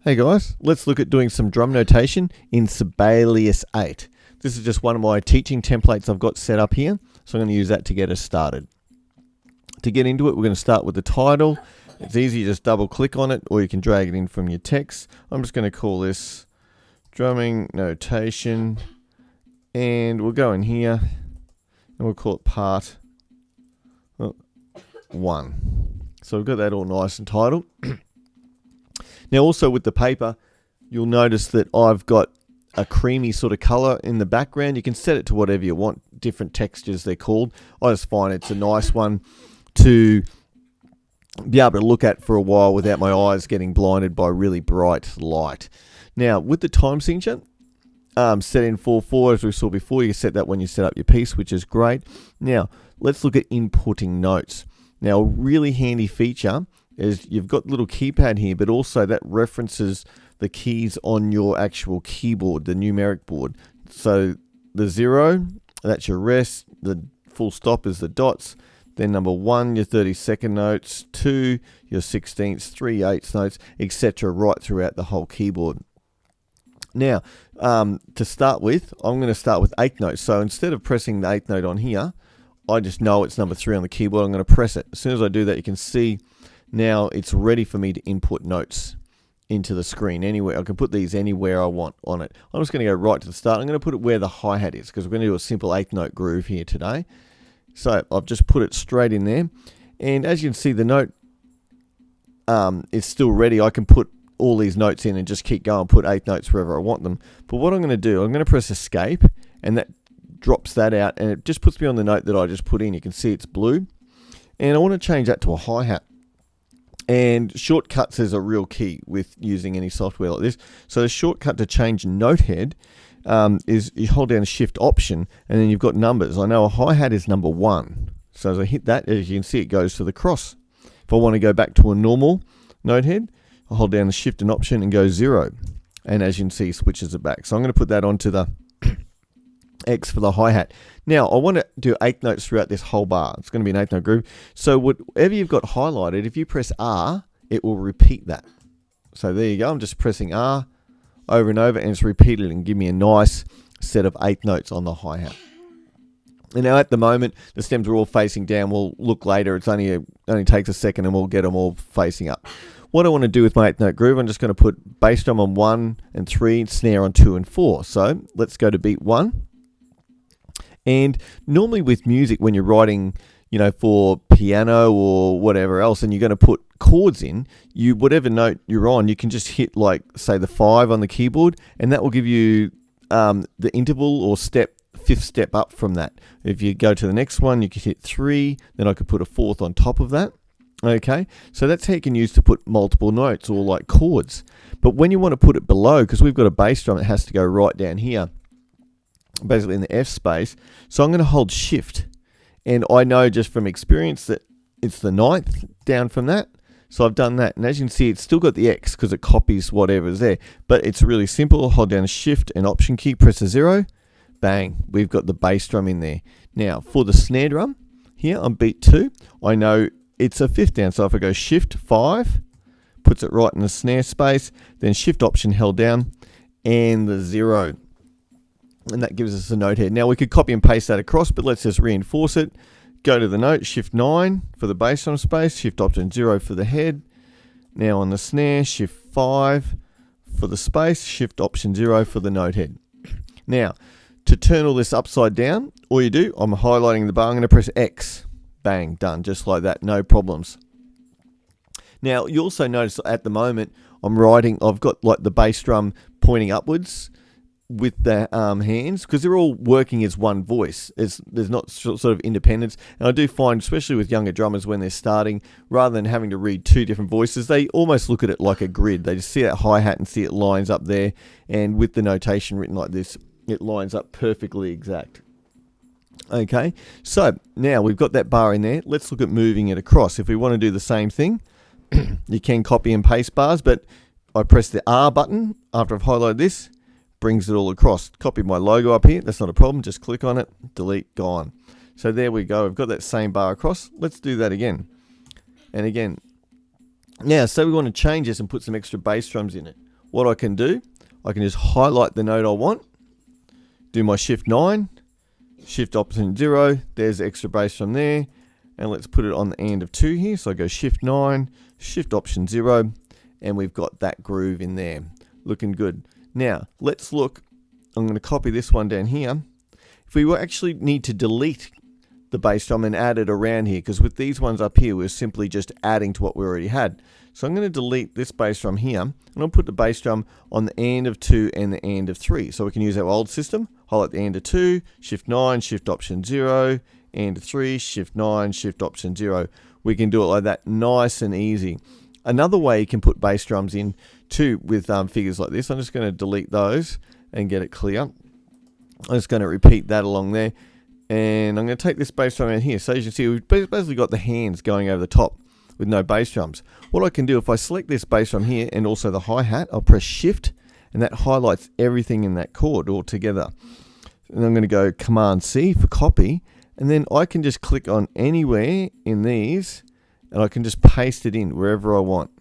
Hey guys, let's look at doing some drum notation in Sibelius 8. This is just one of my teaching templates I've got set up here, so I'm going to use that to get us started. To get into it, we're going to start with the title. It's easy, you just double click on it, or you can drag it in from your text. I'm just going to call this drumming notation, and we'll go in here, and we'll call it part 1. So we've got that all nice and titled. Now also with the paper, you'll notice that I've got a creamy sort of color in the background. You can set it to whatever you want, different textures they're called. I just find it's a nice one to be able to look at for a while without my eyes getting blinded by really bright light. Now with the time signature, set in 4/4 as we saw before. You can set that when you set up your piece, which is great. Now let's look at inputting notes. Now a really handy feature is you've got little keypad here, but also that references the keys on your actual keyboard, the numeric board. So the 0, that's your rest, the full stop is the dots, then number 1, your 32nd notes, 2, your 16ths, 3 eighths notes, etc. right throughout the whole keyboard. Now, to start with, I'm going to start with 8th notes. So instead of pressing the 8th note on here, I just know it's number 3 on the keyboard. I'm going to press it. As soon as I do that, you can see now it's ready for me to input notes into the screen anywhere. I can put these anywhere I want on it. I'm just going to go right to the start. I'm going to put it where the hi-hat is because we're going to do a simple 8th note groove here today. So I've just put it straight in there. And as you can see, the note is still ready. I can put all these notes in and just keep going, put 8 notes wherever I want them. But what I'm going to do, I'm going to press escape, and that drops that out, and it just puts me on the note that I just put in. You can see it's blue. And I want to change that to a hi-hat. And shortcuts is a real key with using any software like this. So the shortcut to change note head is you hold down Shift Option, and then you've got numbers. I know a hi-hat is number 1. So as I hit that, as you can see, it goes to the cross. If I want to go back to a normal note head, I hold down the Shift and Option and go 0. And as you can see, it switches it back. So I'm going to put that onto the X for the hi-hat. Now, I want to do 8 notes throughout this whole bar. It's going to be an 8 note groove. So whatever you've got highlighted, if you press R, it will repeat that. So there you go. I'm just pressing R over and over, and it's repeated and give me a nice set of 8 notes on the hi-hat. And now at the moment, the stems are all facing down. We'll look later. It's only takes a second, and we'll get them all facing up. What I want to do with my 8 note groove, I'm just going to put bass drum on 1 and 3, snare on 2 and 4. So let's go to beat 1. And normally with music, when you're writing, for piano or whatever else, and you're going to put chords in, whatever note you're on, you can just hit, like, say, the 5 on the keyboard, and that will give you the interval or fifth step up from that. If you go to the next one, you can hit 3, then I could put a 4th on top of that. Okay, so that's how you can use to put multiple notes or like chords. But when you want to put it below, because we've got a bass drum, it has to go right down here, basically in the F space. So I'm going to hold Shift, and I know just from experience that it's the 9th down from that. So I've done that, and as you can see, it's still got the X because it copies whatever's there. But it's really simple. Hold down Shift and Option key, press a 0, bang, we've got the bass drum in there. Now for the snare drum here on beat 2, I know it's a 5th down. So if I go Shift 5, puts it right in the snare space, then Shift Option held down, and the 0. And that gives us a note head. Now we could copy and paste that across, but let's just reinforce it. Go to the note, Shift 9 for the bass drum space, Shift Option 0 for the head. Now on the snare, Shift 5 for the space, Shift Option 0 for the note head. Now, to turn all this upside down, all you do, I'm highlighting the bar, I'm going to press X. Bang, done, just like that, no problems. Now, you also notice at the moment, I've got like the bass drum pointing upwards with the hands, because they're all working as one voice. There's not sort of independence. And I do find, especially with younger drummers when they're starting, rather than having to read 2 different voices, they almost look at it like a grid. They just see that hi-hat and see it lines up there. And with the notation written like this, it lines up perfectly exact. Okay, so now we've got that bar in there. Let's look at moving it across. If we want to do the same thing, you can copy and paste bars, but I press the R button after I've highlighted this, brings it all across. Copy my logo up here, that's not a problem, just click on it, delete, gone. So there we go, we've got that same bar across. Let's do that again. And again, now, so we want to change this and put some extra bass drums in it. what I can do, I can just highlight the note I want, do my shift 9, shift option 0, there's the extra bass drum there, and let's put it on the end of 2 here. So I go shift 9, shift option 0, and we've got that groove in there. Looking good. Now, let's look. I'm going to copy this one down here. If we actually need to delete the bass drum and add it around here, because with these ones up here, we're simply just adding to what we already had. So I'm going to delete this bass drum here, and I'll put the bass drum on the end of 2 and the end of 3. So we can use our old system, highlight the end of 2, shift 9, shift option 0, end of 3, shift 9, shift option 0. We can do it like that, nice and easy. Another way you can put bass drums in too with figures like this, I'm just going to delete those and get it clear. I'm just going to repeat that along there. And I'm going to take this bass drum out here. So as you can see, we've basically got the hands going over the top with no bass drums. What I can do, if I select this bass drum here and also the hi-hat, I'll press shift, and that highlights everything in that chord all together. And I'm going to go Command C for copy, and then I can just click on anywhere in these, and I can just paste it in wherever I want.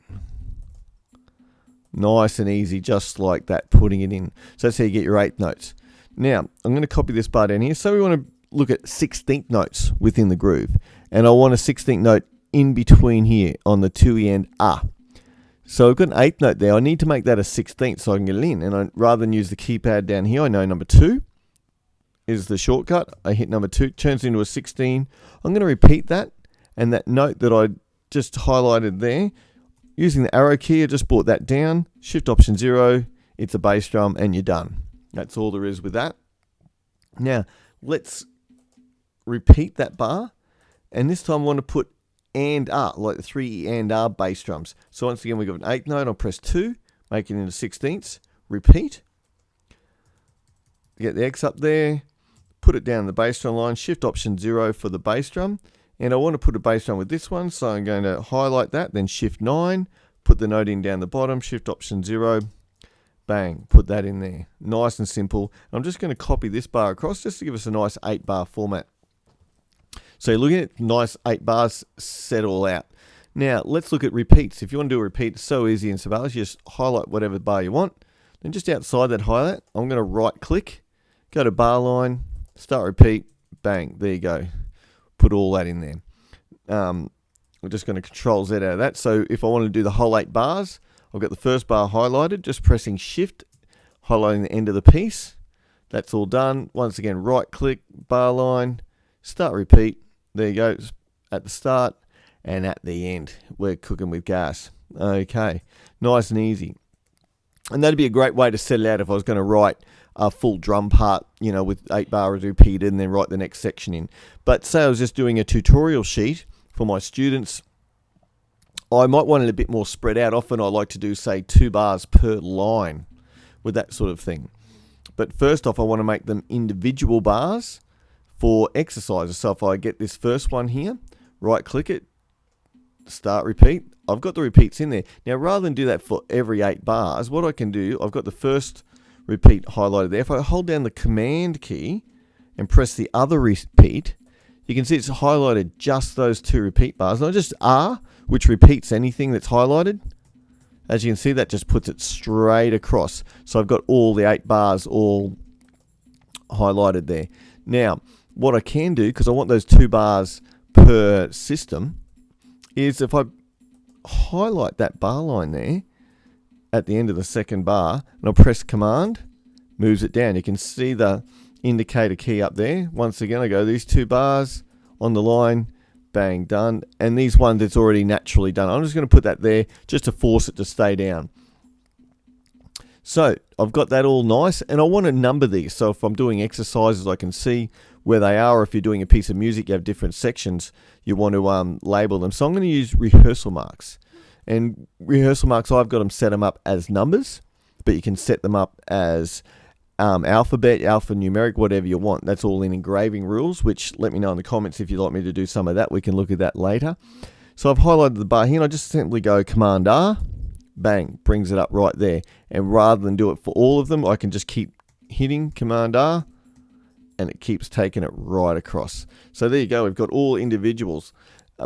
Nice and easy, just like that, putting it in. So that's how you get your 8th notes. Now, I'm going to copy this bar down here. So we want to look at 16th notes within the groove. And I want a 16th note in between here on the 2E end A. So I've got an 8th note there. I need to make that a 16th so I can get it in. And rather than use the keypad down here, I know number 2 is the shortcut. I hit number 2, turns into a 16. I'm going to repeat that. And that note that I just highlighted there, using the arrow key, I just brought that down. Shift option 0, it's a bass drum, and you're done. That's all there is with that. Now, let's repeat that bar, and this time I want to put and R, like the 3 and R bass drums. So once again, we've got an 8th note, I'll press 2, make it into 16ths, repeat, get the X up there, put it down the bass drum line, shift option 0 for the bass drum, and I want to put a bass drum with this one, so I'm going to highlight that, then shift 9, put the note in down the bottom, shift option 0, bang, put that in there. Nice and simple. I'm just going to copy this bar across just to give us a nice 8-bar format. So you're looking at nice 8 bars set all out. Now, let's look at repeats. If you want to do a repeat, it's so easy in Sibelius. You just highlight whatever bar you want. Then just outside that highlight, I'm going to right-click, go to bar line, start repeat, bang, there you go. Put all that in there. We're just going to Control Z out of that. So if I want to do the whole 8 bars, I've got the first bar highlighted, just pressing shift, highlighting the end of the piece. That's all done. Once again, right click, bar line, start repeat. There you go, at the start and at the end. We're cooking with gas. Okay, nice and easy. And that'd be a great way to set it out if I was going to write a full drum part, you know, with 8 bars repeated and then write the next section in. But say I was just doing a tutorial sheet for my students, I might want it a bit more spread out. Often I like to do, say, 2 bars per line with that sort of thing. But first off, I want to make them individual bars for exercises. So if I get this first one here, right click it, start repeat, I've got the repeats in there. Now, rather than do that for every 8 bars, what I can do, I've got the first repeat highlighted there. If I hold down the command key and press the other repeat, you can see it's highlighted just those 2 repeat bars. Not just R, which repeats anything that's highlighted. As you can see, that just puts it straight across. So I've got all the 8 bars all highlighted there. Now, what I can do, because I want those 2 bars per system, is if I highlight that bar line there at the end of the second bar, and I'll press Command, moves it down. You can see the indicator key up there. Once again, I go these 2 bars on the line, bang, done. And these ones, it's already naturally done. I'm just going to put that there just to force it to stay down. So I've got that all nice, and I want to number these. So if I'm doing exercises, I can see where they are. Or if you're doing a piece of music, you have different sections, you want to label them. So I'm going to use rehearsal marks. And rehearsal marks, I've got them set them up as numbers, but you can set them up as alphabet, alphanumeric, whatever you want. That's all in engraving rules, which let me know in the comments if you'd like me to do some of that. We can look at that later. So I've highlighted the bar here, and I just simply go Command R, bang, brings it up right there. And rather than do it for all of them, I can just keep hitting Command R, and it keeps taking it right across. So there you go. We've got all individuals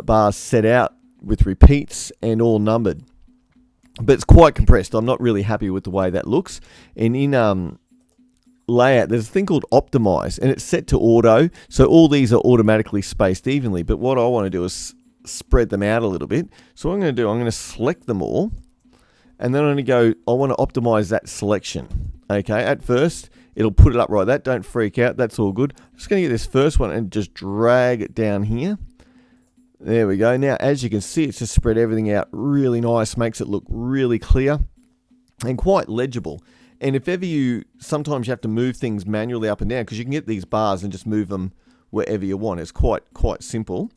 bars set out with repeats and all numbered. but it's quite compressed. I'm not really happy with the way that looks. And in layout, there's a thing called optimize, and it's set to auto, so all these are automatically spaced evenly. But what I want to do is spread them out a little bit. So what I'm going to do, I'm going to select them all, and then I'm going to go, I want to optimize that selection. Okay, at first it'll put it up right. That don't freak out, that's all good. I'm just going to get this first one and just drag it down here. There we go. Now, as you can see, it's just spread everything out really nice, makes it look really clear and quite legible. And if ever sometimes you have to move things manually up and down, because you can get these bars and just move them wherever you want. It's quite simple.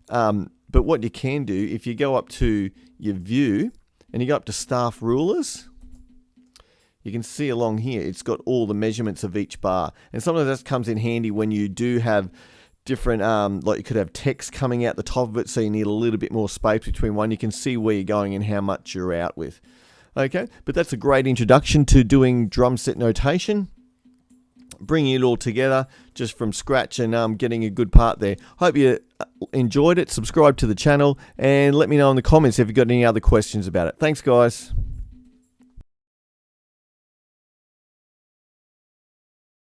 But what you can do, if you go up to your view and you go up to staff rulers, you can see along here, it's got all the measurements of each bar. And sometimes that comes in handy when you do have different, like you could have text coming out the top of it, so you need a little bit more space between one. You can see where you're going and how much you're out with. Okay, but that's a great introduction to doing drum set notation, bringing it all together just from scratch and getting a good part there. Hope you enjoyed it. Subscribe to the channel and let me know in the comments if you've got any other questions about it. Thanks, guys.